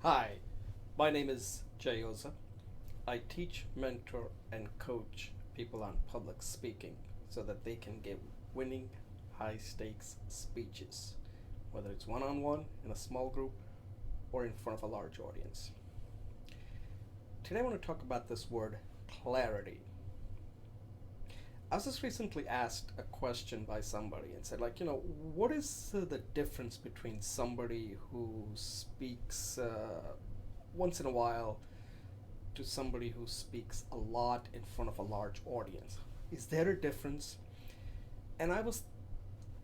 Hi, my name is Jay Oza. I teach, mentor, and coach people on public speaking so that they can give winning, high stakes speeches, whether it's one on one, in a small group, or in front of a large audience. Today I want to talk about this word clarity. I was just recently asked a question by somebody and said, what is the difference between somebody who speaks once in a while to somebody who speaks a lot in front of a large audience? Is there a difference? And I was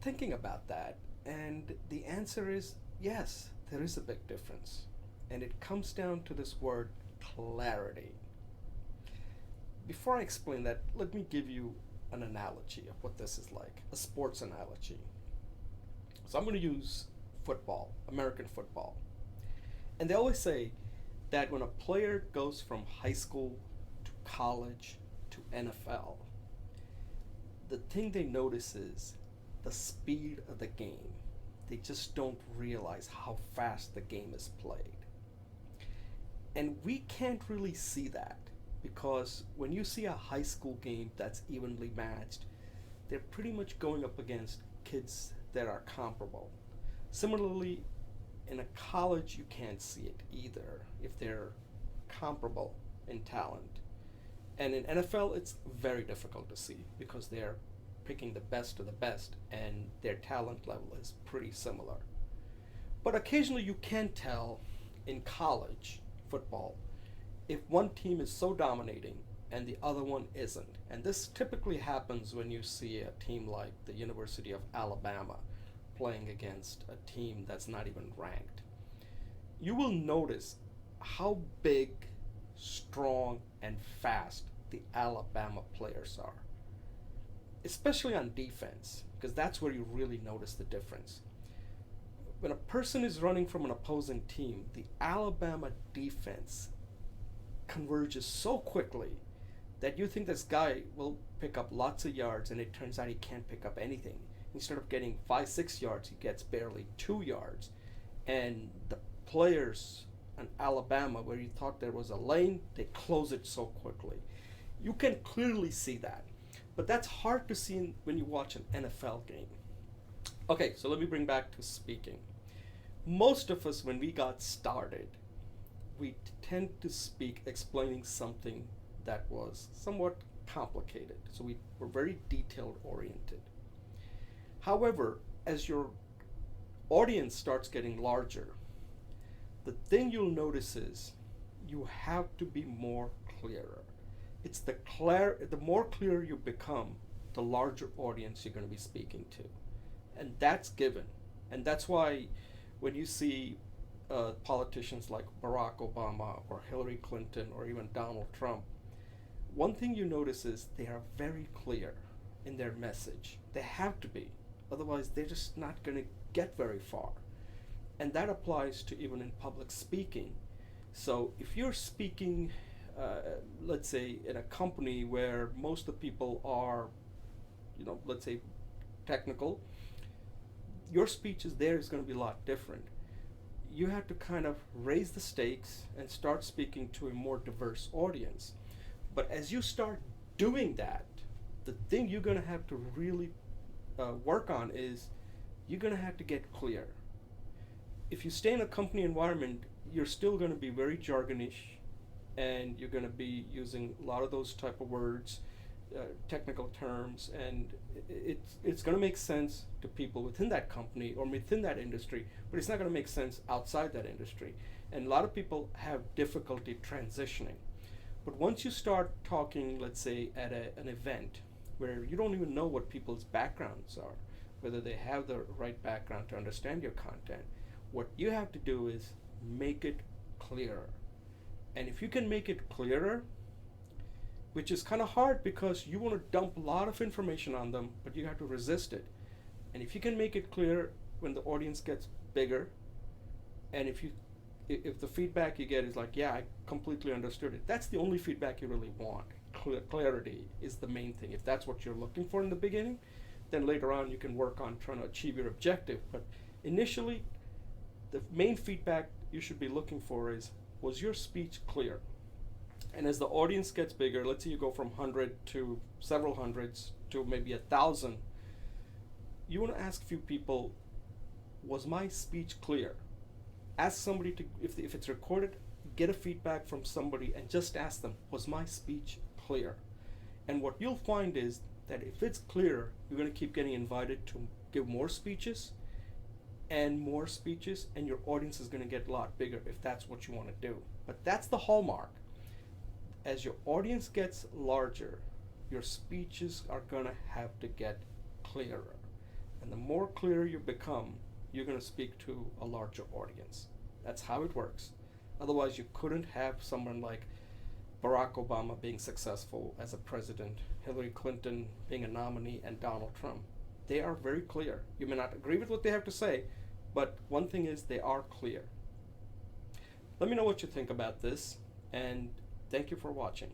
thinking about that, and the answer is yes, there is a big difference. And it comes down to this word clarity. Before I explain that, let me give you an analogy of what this is like, a sports analogy. So I'm going to use football, American football. And they always say that when a player goes from high school to college to NFL, the thing they notice is the speed of the game. They just don't realize how fast the game is played. And we can't really see that because when you see a high school game that's evenly matched, they're pretty much going up against kids that are comparable. Similarly, in a college, you can't see it either if they're comparable in talent. And in NFL, it's very difficult to see because they're picking the best of the best and their talent level is pretty similar. But occasionally, you can tell in college football if one team is so dominating and the other one isn't. And this typically happens when you see a team like the University of Alabama playing against a team that's not even ranked. You will notice how big, strong, and fast the Alabama players are, especially on defense, because that's where you really notice the difference. When a person is running from an opposing team, the Alabama defense converges so quickly that you think this guy will pick up lots of yards, and it turns out he can't pick up anything. Instead of getting 5, 6 yards, he gets barely 2 yards. And the players in Alabama, where you thought there was a lane, they close it so quickly. You can clearly see that. But that's hard to see when you watch an NFL game. Okay, so let me bring back to speaking. Most of us, when we got started, we tend to speak explaining something that was somewhat complicated. So we were very detailed oriented. However, as your audience starts getting larger, the thing you'll notice is you have to be more clearer. It's the more clear you become, the larger audience you're going to be speaking to. And that's given. And that's why when you see politicians like Barack Obama or Hillary Clinton or even Donald Trump, one thing you notice is they are very clear in their message. They have to be. Otherwise, they're just not going to get very far. And that applies to even in public speaking. So if you're speaking, let's say, in a company where most of the people are, let's say, technical, your speech is there is going to be a lot different. You have to kind of raise the stakes and start speaking to a more diverse audience. But as you start doing that, the thing you're going to have to really work on is you're going to have to get clear. If you stay in a company environment, you're still going to be very jargonish, and you're going to be using a lot of those type of words, technical terms, and it's going to make sense to people within that company or within that industry, but it's not going to make sense outside that industry. And a lot of people have difficulty transitioning. But once you start talking, let's say, at an event where you don't even know what people's backgrounds are, whether they have the right background to understand your content, what you have to do is make it clearer. And if you can make it clearer, which is kind of hard because you want to dump a lot of information on them, but you have to resist it. And if you can make it clear when the audience gets bigger, and if the feedback you get is like, yeah, I completely understood it, that's the only feedback you really want. Clarity is the main thing. If that's what you're looking for in the beginning, then later on you can work on trying to achieve your objective. But initially, the main feedback you should be looking for is, was your speech clear? And as the audience gets bigger, let's say you go from 100 to several hundreds to maybe 1,000, you want to ask a few people, was my speech clear? Ask somebody to, if it's recorded, get a feedback from somebody and just ask them, was my speech clear? And what you'll find is that if it's clear, you're going to keep getting invited to give more speeches, and your audience is going to get a lot bigger if that's what you want to do. But that's the hallmark. As your audience gets larger, your speeches are going to have to get clearer. And the more clear you become, you're going to speak to a larger audience. That's how it works. Otherwise, you couldn't have someone like Barack Obama being successful as a president, Hillary Clinton being a nominee, and Donald Trump. They are very clear. You may not agree with what they have to say, but one thing is they are clear. Let me know what you think about this, and thank you for watching.